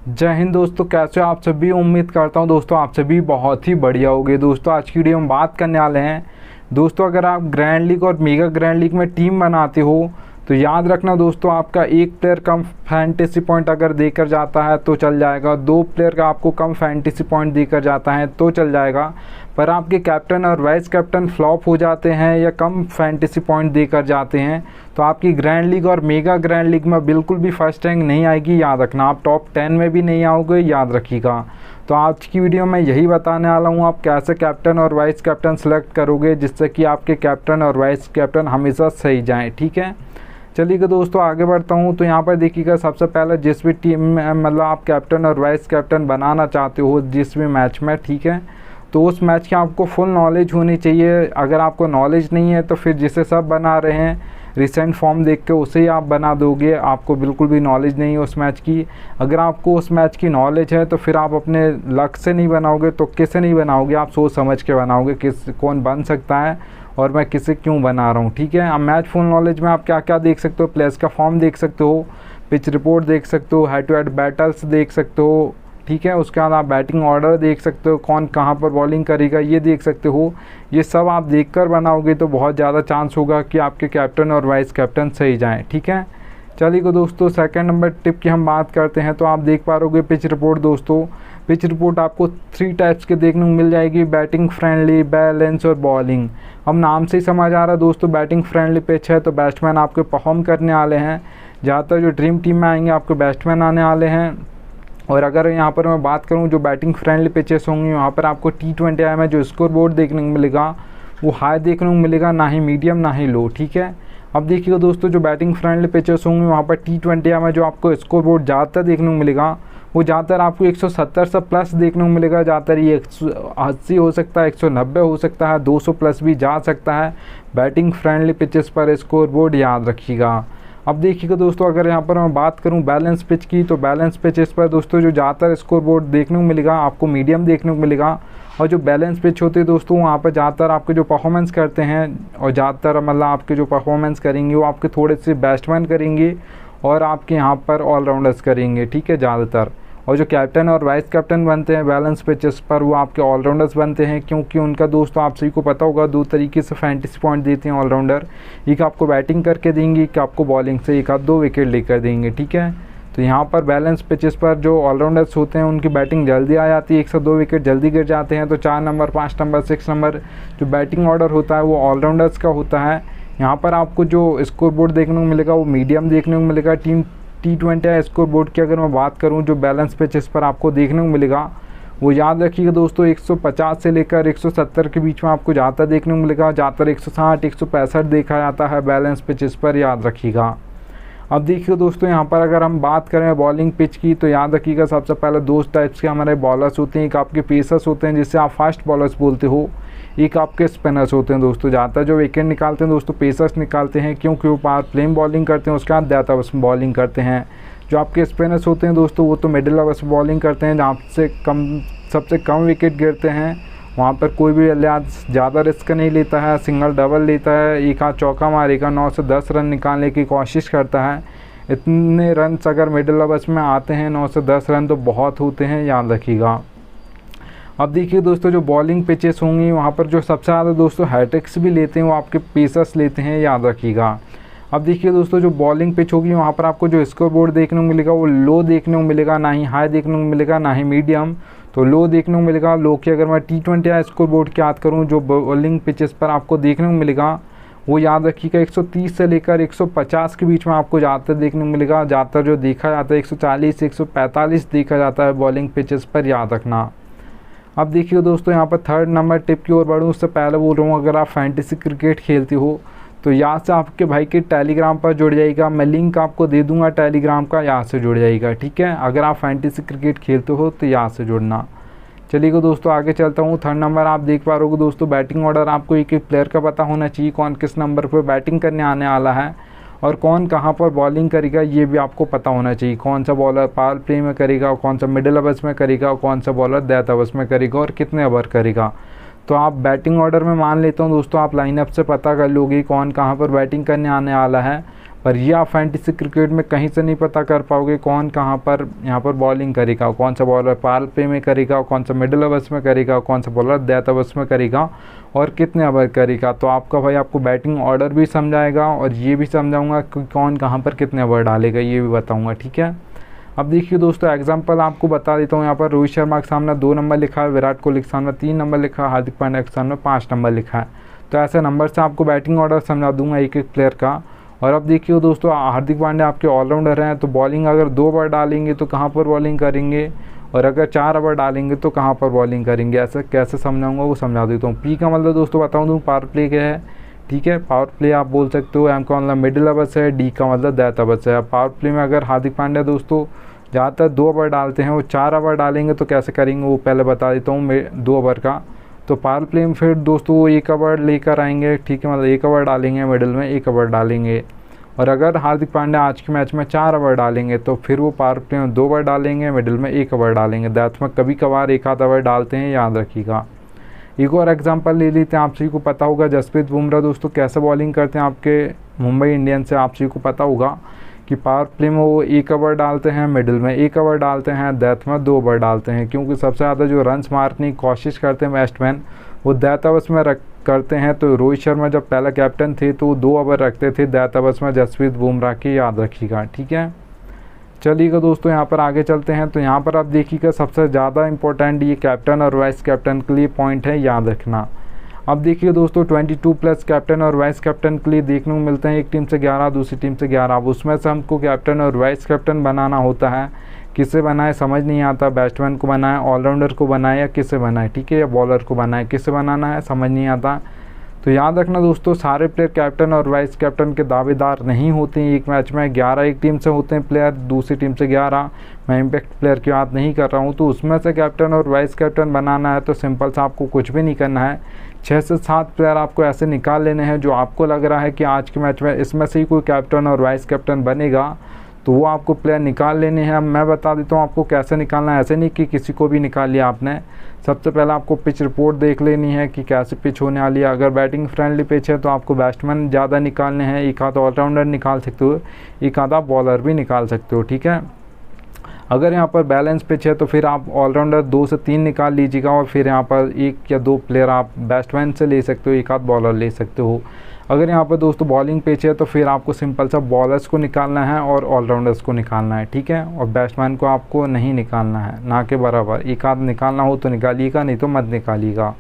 जय हिंद दोस्तों, कैसे हो आप सभी। उम्मीद करता हूं दोस्तों आप सभी बहुत ही बढ़िया होंगे। दोस्तों आज की वीडियो में बात करने वाले हैं दोस्तों, अगर आप ग्रैंड लीग और मेगा ग्रैंड लीग में टीम बनाते हो तो याद रखना दोस्तों, आपका एक प्लेयर कम फैंटेसी पॉइंट अगर देकर जाता है तो चल जाएगा, दो प्लेयर का आपको कम फैंटेसी पॉइंट देकर जाता है तो चल जाएगा। पर आपके कैप्टन और वाइस कैप्टन फ्लॉप हो जाते हैं या कम फैंटेसी पॉइंट देकर जाते हैं तो आपकी ग्रैंड लीग और मेगा ग्रैंड लीग में बिल्कुल भी फर्स्ट रैंक नहीं आएगी। याद रखना, आप टॉप 10 में भी नहीं आओगे, याद रखिएगा। तो आज की वीडियो में यही बताने वाला हूँ आप कैसे कैप्टन और वाइस कैप्टन सेलेक्ट करोगे जिससे कि आपके कैप्टन और वाइस कैप्टन हमेशा सही जाएँ। ठीक है, चलिए दोस्तों आगे बढ़ता हूँ। तो यहाँ पर देखिएगा, सबसे पहले जिस भी टीम में मतलब आप कैप्टन और वाइस कैप्टन बनाना चाहते हो जिस भी मैच में, ठीक है, तो उस मैच की आपको फुल नॉलेज होनी चाहिए। अगर आपको नॉलेज नहीं है तो फिर जिसे सब बना रहे हैं रिसेंट फॉर्म देख के उसे ही आप बना दोगे, आपको बिल्कुल भी नॉलेज नहीं है उस मैच की। अगर आपको उस मैच की नॉलेज है तो फिर आप अपने लक से नहीं बनाओगे तो किसे नहीं बनाओगे, आप सोच समझ के बनाओगे किस कौन बन सकता है और मैं किसे क्यों बना रहा हूँ। ठीक है, अब मैच फुल नॉलेज में आप क्या क्या देख सकते हो, प्लेयर्स का फॉर्म देख सकते हो, पिच रिपोर्ट देख सकते हो, हेड टू हेड बैटल्स देख सकते हो। ठीक है, उसके बाद आप बैटिंग ऑर्डर देख सकते हो, कौन कहाँ पर बॉलिंग करेगा ये देख सकते हो। ये सब आप देखकर बनाओगे तो बहुत ज़्यादा चांस होगा कि आपके कैप्टन और वाइस कैप्टन सही जाएँ। ठीक है, चलिए दोस्तों सेकंड नंबर टिप की हम बात करते हैं। तो आप देख पा रहोगे पिच रिपोर्ट। दोस्तों पिच रिपोर्ट आपको 3 टाइप्स के देखने को मिल जाएगी, बैटिंग फ्रेंडली, बैलेंस और बॉलिंग। अब नाम से ही समझ आ रहा है दोस्तों, बैटिंग फ्रेंडली पिच है तो बैट्समैन आपके परफॉर्म करने वाले हैं। ज़्यादातर जो ड्रीम टीम में आएंगे आपके बैट्समैन आने वाले हैं। और अगर यहाँ पर मैं बात करूँ जो बैटिंग फ्रेंडली पिचेस होंगी वहाँ पर आपको T20I में जो स्कोर बोर्ड देखने को मिलेगा वो हाई देखने को मिलेगा, ना ही मीडियम ना ही लो। ठीक है, अब देखिएगा दोस्तों जो बैटिंग फ्रेंडली पिचेस होंगे वहाँ पर T20I में जो आपको स्कोर बोर्ड ज़्यादातर देखने को मिलेगा वो ज़्यादातर आपको 170 से प्लस देखने को मिलेगा। ज़्यादातर ये 180 हो सकता है, 190 हो सकता है, 200 प्लस भी जा सकता है बैटिंग फ्रेंडली पिचेस पर स्कोर बोर्ड, याद रखिएगा। अब देखिएगा दोस्तों, अगर यहाँ पर मैं बात करूँ बैलेंस पिच की तो बैलेंस पिचेस पर दोस्तों जो ज़्यादातर स्कोर बोर्ड देखने को मिलेगा आपको मीडियम देखने को मिलेगा। और जो बैलेंस पिच होती है दोस्तों वहाँ पर ज़्यादातर आपके जो परफॉर्मेंस करते हैं और ज़्यादातर मतलब आपके जो परफॉर्मेंस करेंगे वो आपके थोड़े से बैट्समैन करेंगे और आपके यहाँ पर ऑलराउंडर्स करेंगे। ठीक है, ज़्यादातर। और जो कैप्टन और वाइस कैप्टन बनते हैं बैलेंस पिचेस पर वो आपके ऑलराउंडर्स बनते हैं, क्योंकि उनका दोस्तों आप सभी को पता होगा 2 तरीके से फैंटेसी पॉइंट देते हैं ऑलराउंडर। एक आपको बैटिंग करके देंगे, एक आपको बॉलिंग से एक आध 2 विकेट लेकर देंगे। ठीक है, तो यहाँ पर बैलेंस पिचेस पर जो ऑलराउंडर्स होते हैं उनकी बैटिंग जल्दी आ जाती है, 1 से 2 विकेट जल्दी गिर जाते हैं। तो 4 नंबर 5 नंबर 6 नंबर जो बैटिंग ऑर्डर होता है वो ऑलराउंडर्स का होता है। यहाँ पर आपको जो स्कोर बोर्ड देखने को मिलेगा वो मीडियम देखने को मिलेगा। T20I स्कोर बोर्ड की अगर मैं बात करूं जो बैलेंस पिचेस पर आपको देखने को मिलेगा वो याद रखिएगा दोस्तों 150 से लेकर 170 के बीच में आपको ज़्यादातर देखने को मिलेगा। ज़्यादातर 160 165 देखा जाता है बैलेंस पिचेस पर, याद रखिएगा। अब देखिए दोस्तों यहाँ पर अगर हम बात करें बॉलिंग पिच की तो याद रखिएगा सबसे पहले 2 टाइप्स के हमारे बॉलर्स होते हैं। एक आपके पेसर्स होते हैं जिससे आप फास्ट बॉलर्स बोलते हो, एक आपके स्पिनर्स होते हैं दोस्तों। ज़्यादातर जो विकेट निकालते हैं दोस्तों पेसर्स निकालते हैं, क्योंकि वो पावर प्लेइंग बॉलिंग करते हैं, उसके बाद डेथ ओवर्स में बॉलिंग करते हैं। जो आपके स्पिनर्स होते हैं दोस्तों वो तो मिडिल ओवर्स में बॉलिंग करते हैं जहाँ से सबसे कम विकेट गिरते हैं। वहाँ पर कोई भी बल्लेबाज ज़्यादा रिस्क नहीं लेता है, सिंगल डबल लेता है, एक आध चौका मारेगा, 9 से 10 रन निकालने की कोशिश करता है। इतने रन्स अगर मिडिल ओवर्स में आते हैं 9 से 10 रन तो बहुत होते हैं, याद रखिएगा। अब देखिए दोस्तों जो बॉलिंग पिचेस होंगी वहाँ पर जो सबसे ज़्यादा दोस्तों हैट्रिक्स भी लेते हैं वो आपके पेसर्स लेते हैं, याद रखिएगा। अब देखिए दोस्तों जो बॉलिंग पिच होगी वहाँ पर आपको जो स्कोर बोर्ड देखने को मिलेगा वो लो देखने को मिलेगा, ना ही हाई देखने को मिलेगा ना ही मीडियम, तो लो देखने को मिलेगा। लो की अगर मैं T20I स्कोर बोर्ड की बात करूँ जो बॉलिंग पिचेस पर आपको देखने को मिलेगा वो याद रखिएगा 130 से लेकर 150 के बीच में आपको ज़्यादातर देखने को मिलेगा। ज़्यादातर जो देखा जाता है 140 145 देखा जाता है बॉलिंग पिचेस पर, याद रखना। अब देखिए दोस्तों यहाँ पर थर्ड नंबर टिप की ओर बढ़ूँ उससे पहले बोल रहा हूँ अगर आप फैंटेसी क्रिकेट खेलते हो तो यहाँ से आपके भाई के टेलीग्राम पर जुड़ जाइएगा, मैं लिंक आपको दे दूँगा टेलीग्राम का, यहाँ से जुड़ जाइएगा। ठीक है, अगर आप फैंटेसी क्रिकेट खेलते हो तो यहाँ से जुड़ना। चलिए दोस्तों आगे चलता हूँ। थर्ड नंबर आप देख पा रहे हो दोस्तों बैटिंग ऑर्डर आपको एक एक प्लेयर का पता होना चाहिए, कौन किस नंबर पर बैटिंग करने आने वाला है और कौन कहाँ पर बॉलिंग करेगा ये भी आपको पता होना चाहिए। कौन सा बॉलर पावर प्ले में करेगा, कौन सा मिडिल ओवर्स में करेगा, कौन सा बॉलर डेथ ओवर्स में करेगा और कितने ओवर करेगा। तो आप बैटिंग ऑर्डर में मान लेता हूँ दोस्तों आप लाइनअप से पता कर लोगे कौन कहाँ पर बैटिंग करने आने वाला है। पर ये आप फैंटेसी क्रिकेट में कहीं से नहीं पता कर पाओगे कौन कहाँ पर यहाँ पर बॉलिंग करेगा, कौन सा बॉलर पावर प्ले में करेगा, कौन सा मिडिल ओवर्स में करेगा, कौन सा बॉलर डेथ ओवर्स में करेगा और कितने ओवर करेगा। तो आपका भाई आपको बैटिंग ऑर्डर भी समझाएगा और ये भी समझाऊंगा कि कौन कहाँ पर कितने ओवर डालेगा, ये भी बताऊँगा, ठीक है। अब देखिए दोस्तों एग्जांपल आपको बता देता हूँ। यहाँ पर रोहित शर्मा के सामने 2 नंबर लिखा है, विराट कोहली के सामने 3 नंबर लिखा है, हार्दिक पांड्या के सामने 5 नंबर लिखा है। तो ऐसे नंबर से आपको बैटिंग ऑर्डर समझा दूंगा एक एक प्लेयर का। और अब देखिए दोस्तों हार्दिक पांड्या आपके ऑलराउंडर हैं, तो बॉलिंग अगर 2 ओवर डालेंगे तो कहाँ पर बॉलिंग करेंगे, और अगर 4 ओवर डालेंगे तो कहाँ पर बॉलिंग करेंगे, ऐसे कैसे समझाऊंगा वो समझा देता हूँ। पी का मतलब दोस्तों बताऊँ दूँ पावर प्ले क्या है, ठीक है। पावर प्ले आप बोल सकते हो, एम का मतलब मिडिल ओवर्स है, डी का मतलब डेथ ओवर्स है। पावर प्ले में अगर हार्दिक पांड्या दोस्तों ज़्यादातर 2 ओवर डालते हैं, वो 4 ओवर डालेंगे तो कैसे करेंगे वो पहले बता देता हूँ। 2 ओवर का तो पावर प्ले में फिर दोस्तों वो 1 ओवर लेकर आएंगे, ठीक है, मतलब 1 ओवर डालेंगे, मिडिल में 1 ओवर डालेंगे। और अगर हार्दिक पांड्या आज के मैच में 4 ओवर डालेंगे तो फिर वो पावर प्ले में 2 ओवर डालेंगे, मिडिल में 1 ओवर डालेंगे। डेथ में कभी कभार 1 आध ओवर डालते हैं, याद रखिएगा। एक और एग्जांपल ले लेते हैं, आप सभी को पता होगा जसप्रीत बुमराह दोस्तों कैसे बॉलिंग करते हैं आपके मुंबई इंडियंस से। आप सभी को पता होगा कि पावर प्ले में वो 1 ओवर डालते हैं, मिडिल में 1 ओवर डालते हैं, डेथ में 2 ओवर डालते हैं। क्योंकि सबसे ज़्यादा जो रन्स मारने की कोशिश करते हैं बैट्समैन वो डेथ ओवर्स में करते हैं। तो रोहित शर्मा जब पहला कैप्टन थे तो 2 ओवर रखते थे डेथ ओवर्स में जसप्रीत बुमराह की, याद रखिएगा, ठीक है। चलिएगा दोस्तों यहाँ पर आगे चलते हैं। तो यहाँ पर आप देखिएगा सबसे ज़्यादा इंपॉर्टेंट ये कैप्टन और वाइस कैप्टन के लिए पॉइंट है, याद रखना। अब देखिए दोस्तों 22 प्लस कैप्टन और वाइस कैप्टन के लिए देखने को मिलते हैं, एक टीम से 11, दूसरी टीम से 11। अब उसमें से हमको कैप्टन और वाइस कैप्टन बनाना होता है, किसे बनाए समझ नहीं आता, बैट्समैन को बनाए, ऑलराउंडर को बनाए या किसे बनाए, ठीक है, या बॉलर को बनाए, किसे बनाना है समझ नहीं आता। तो याद रखना दोस्तों सारे प्लेयर कैप्टन और वाइस कैप्टन के दावेदार नहीं होते हैं। एक मैच में 11 एक टीम से होते हैं प्लेयर, दूसरी टीम से 11। मैं इम्पैक्ट प्लेयर की बात नहीं कर रहा हूँ। तो उसमें से कैप्टन और वाइस कैप्टन बनाना है तो सिंपल सा आपको कुछ भी नहीं करना है, 6 से 7 प्लेयर आपको ऐसे निकाल लेने हैं जो आपको लग रहा है कि आज के मैच में इसमें से ही कोई कैप्टन और वाइस कैप्टन बनेगा, तो वो आपको प्लेयर निकाल लेने हैं। अब मैं बता देता हूँ आपको कैसे निकालना है। ऐसे नहीं कि किसी को भी निकाल लिया आपने। सबसे पहले आपको पिच रिपोर्ट देख लेनी है कि कैसे पिच होने वाली है। अगर बैटिंग फ्रेंडली पिच है तो आपको बैट्समैन ज़्यादा निकालने हैं, एक आधा ऑलराउंडर निकाल सकते हो, एक आधा बॉलर भी निकाल सकते हो, ठीक है। अगर यहाँ पर बैलेंस पिच है तो फिर आप ऑलराउंडर 2 से 3 निकाल लीजिएगा और फिर यहाँ पर 1 या 2 प्लेयर आप बैट्समैन से ले सकते हो, एक आध बॉलर ले सकते हो। अगर यहाँ पर दोस्तों बॉलिंग पिच है तो फिर आपको सिंपल सा बॉलर्स को निकालना है और ऑलराउंडर्स को निकालना है, ठीक है, और बैट्समैन को आपको नहीं निकालना है, ना के बराबर। एक आध निकालना हो तो निकालिएगा, नहीं तो मत निकालिएगा।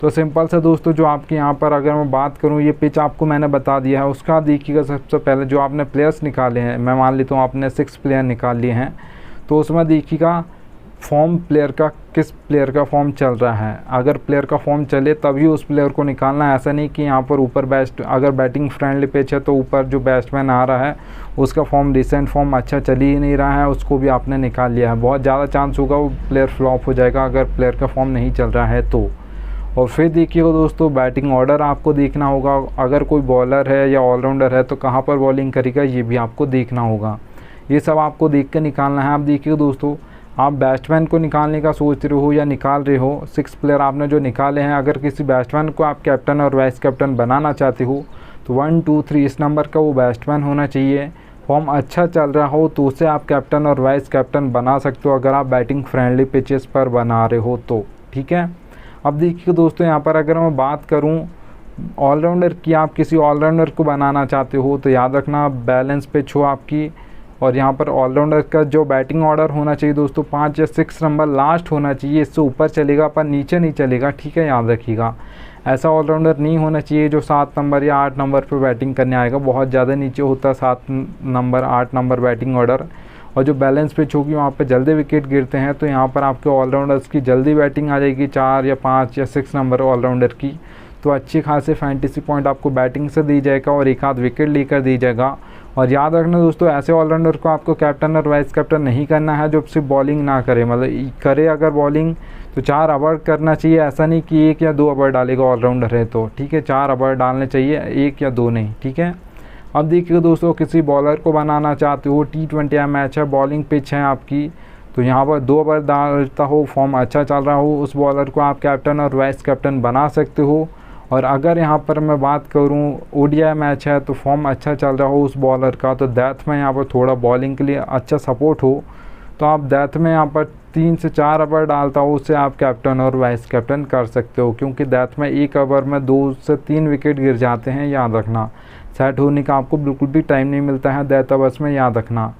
तो सिंपल सा दोस्तों जो आपके यहाँ पर अगर मैं बात करूँ, ये पिच आपको मैंने बता दिया है। उसका देखिएगा सबसे पहले जो आपने प्लेयर्स निकाले हैं, मैं मान लेता हूँ आपने 6 प्लेयर निकाल लिए हैं, तो उसमें देखिएगा फॉर्म प्लेयर का, किस प्लेयर का फॉर्म चल रहा है। अगर प्लेयर का फॉर्म चले तभी उस प्लेयर को निकालना है। ऐसा नहीं कि यहाँ पर ऊपर अगर बैटिंग फ्रेंडली पिच है तो ऊपर जो बैट्समैन आ रहा है उसका फॉर्म रिसेंट फॉर्म अच्छा चल ही नहीं रहा है, उसको भी आपने निकाल लिया है, बहुत ज़्यादा चांस होगा वो प्लेयर फ्लॉप हो जाएगा अगर प्लेयर का फॉर्म नहीं चल रहा है तो। और फिर देखिएगा दोस्तों बैटिंग ऑर्डर आपको देखना होगा। अगर कोई बॉलर है या ऑलराउंडर है तो कहाँ पर बॉलिंग करेगा ये भी आपको देखना होगा। ये सब आपको देख के निकालना है। आप देखिए दोस्तों आप बैट्समैन को निकालने का सोच रहे हो या निकाल रहे हो, 6 प्लेयर आपने जो निकाले हैं, अगर किसी बैट्समैन को आप कैप्टन और वाइस कैप्टन बनाना चाहते हो तो 1 2 3 इस नंबर का वो बैट्समैन होना चाहिए। फॉर्म अच्छा चल रहा हो तो उसे आप कैप्टन और वाइस कैप्टन बना सकते हो अगर आप बैटिंग फ्रेंडली पिचेस पर बना रहे हो तो, ठीक है। अब देखिए दोस्तों यहाँ पर अगर मैं बात करूँ ऑलराउंडर की, आप किसी ऑलराउंडर को बनाना चाहते हो तो याद रखना बैलेंस पिच हो आपकी, और यहाँ पर ऑलराउंडर का जो बैटिंग ऑर्डर होना चाहिए दोस्तों 5 या 6 नंबर लास्ट होना चाहिए। इससे ऊपर चलेगा पर नीचे नहीं चलेगा, ठीक है, याद रखिएगा। ऐसा ऑलराउंडर नहीं होना चाहिए जो 7 नंबर या 8 नंबर पर बैटिंग करने आएगा, बहुत ज़्यादा नीचे होता है 7 नंबर 8 नंबर बैटिंग ऑर्डर। और जो बैलेंस पिच होगी वहाँ पर जल्दी विकेट गिरते हैं, तो यहाँ पर आपके ऑलराउंडर्स की जल्दी बैटिंग आ जाएगी 4 या 5 या 6 नंबर ऑलराउंडर की, तो अच्छी खासे फैंटेसी पॉइंट आपको बैटिंग से दी जाएगा और एक आध विकेट लेकर दी जाएगा। और याद रखना दोस्तों ऐसे ऑलराउंडर को आपको कैप्टन और वाइस कैप्टन नहीं करना है जो सिर्फ बॉलिंग ना करे, मतलब करे अगर बॉलिंग तो 4 ओवर करना चाहिए। ऐसा नहीं कि 1 या 2 ओवर डालेगा ऑलराउंडर है तो, ठीक है, 4 ओवर डालने चाहिए, 1 या 2 नहीं, ठीक है। अब देखिए दोस्तों किसी बॉलर को बनाना चाहते हो, T20 मैच है, बॉलिंग पिच है आपकी, तो यहाँ पर 2 ओवर डालता हो, फॉर्म अच्छा चल रहा हो, उस बॉलर को आप कैप्टन और वाइस कैप्टन बना सकते हो। और अगर यहाँ पर मैं बात करूँ ओडीआई मैच है तो फॉर्म अच्छा चल रहा हो उस बॉलर का, तो डेथ में यहाँ पर थोड़ा बॉलिंग के लिए अच्छा सपोर्ट हो, तो आप डेथ में यहाँ पर 3 से 4 ओवर डालता हो, उससे आप कैप्टन और वाइस कैप्टन कर सकते हो, क्योंकि डेथ में 1 ओवर में 2 से 3 विकेट गिर जाते हैं, याद रखना। सेट होने का आपको बिल्कुल भी टाइम नहीं मिलता है डेथ ओवर्स में, याद रखना।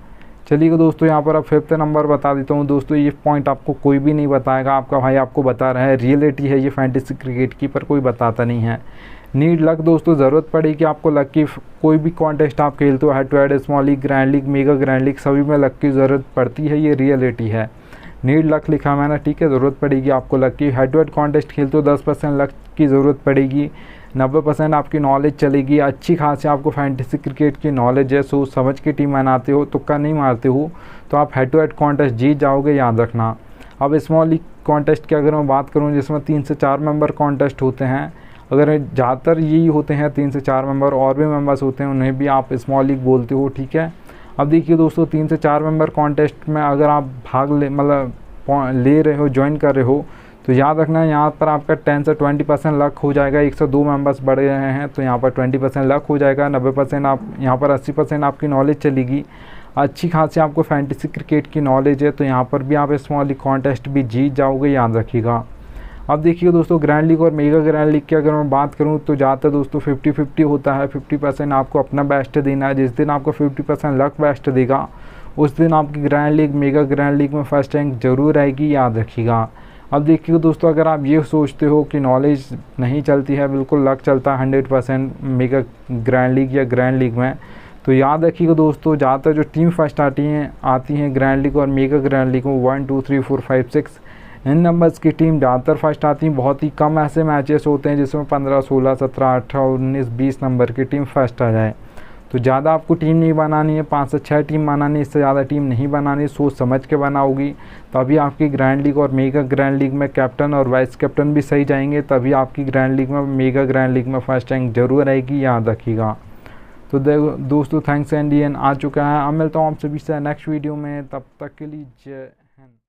चलिए दोस्तों यहाँ पर अब 5th नंबर बता देता हूँ। दोस्तों ये पॉइंट आपको कोई भी नहीं बताएगा, आपका भाई आपको बता रहा है, रियलिटी है ये फैंटेसी क्रिकेट की, पर कोई बताता नहीं है। नीड लक दोस्तों, ज़रूरत पड़ेगी आपको लक की। कोई भी कॉन्टेस्ट आप खेलते हो, head to head, small league, grand league, mega grand league, सभी में लक की ज़रूरत पड़ती है, ये रियलिटी है। नीड लक लिखा मैंने, ठीक है, ज़रूरत पड़ेगी आपको लक की। हेड टू हेड कॉन्टेस्ट खेलते हो 10% लक की ज़रूरत पड़ेगी, 90% आपकी नॉलेज चलेगी। अच्छी खासी आपको फैंटेसी क्रिकेट की नॉलेज है, सोच समझ के टीम बनाते हो, तुक्का नहीं मारते हो, तो आप हेड टू हेड कॉन्टेस्ट जीत जाओगे, याद रखना। अब स्मॉल लीग कॉन्टेस्ट की अगर मैं बात करूँ, जिसमें 3 से 4 मेंबर कॉन्टेस्ट होते हैं, अगर ज़्यादातर यही होते हैं 3 से 4 मेंबर, और भी मेंबर्स होते हैं, उन्हें भी आप स्मॉल लीग बोलते हो, ठीक है। अब देखिए दोस्तों 3 से 4 मेंबर कॉन्टेस्ट में अगर आप भाग ले रहे हो, ज्वाइन कर रहे हो, तो याद रखना यहाँ पर आपका 10 से 20% लक हो जाएगा। 102 मेंबर्स बढ़ रहे हैं तो यहाँ पर 20% लक हो जाएगा, 90% आप यहाँ पर 80% आपकी नॉलेज चलेगी। अच्छी खासी आपको फैंटेसी क्रिकेट की नॉलेज है, तो यहाँ पर भी आप स्मॉल लीग कॉन्टेस्ट भी जीत जाओगे, याद रखिएगा। अब देखिए दोस्तों ग्रैंड लीग और मेगा ग्रैंड लीग की अगर मैं बात करूँ तो ज़्यादातर दोस्तों 50-50 होता है। 50% आपको अपना बेस्ट देना है। जिस दिन आपको 50% लक बेस्ट देगा उस दिन आपकी grand league, mega grand league में फर्स्ट रैंक जरूर आएगी, याद रखिएगा। अब देखिए दोस्तों अगर आप ये सोचते हो कि नॉलेज नहीं चलती है, बिल्कुल लक चलता है 100% मेगा ग्रैंड लीग या ग्रैंड लीग में, तो याद रखिएगा दोस्तों ज़्यादातर जो टीम फर्स्ट आती हैं ग्रैंड लीग और मेगा ग्रैंड लीग में 1 2 3 4 5 6 इन नंबर्स की टीम ज़्यादातर फर्स्ट आती हैं। बहुत ही कम ऐसे मैचेस होते हैं जिसमें 15 16 17 18 19 20 नंबर की टीम फर्स्ट आ जाए। तो ज़्यादा आपको टीम नहीं बनानी है, 5 से 6 टीम बनानी है, इससे ज़्यादा टीम नहीं बनानी, सोच समझ के बनाओगी तभी आपकी ग्रैंड लीग और मेगा ग्रैंड लीग में कैप्टन और वाइस कैप्टन भी सही जाएंगे, तभी आपकी ग्रैंड लीग में, मेगा ग्रैंड लीग में फर्स्ट रैंक जरूर आएगी, याद रखिएगा। तो दोस्तों थैंक्स एंड आ चुका है। अब मिलता हूँ आप सभी से नेक्स्ट वीडियो में, तब तक के लिए जय हिंद।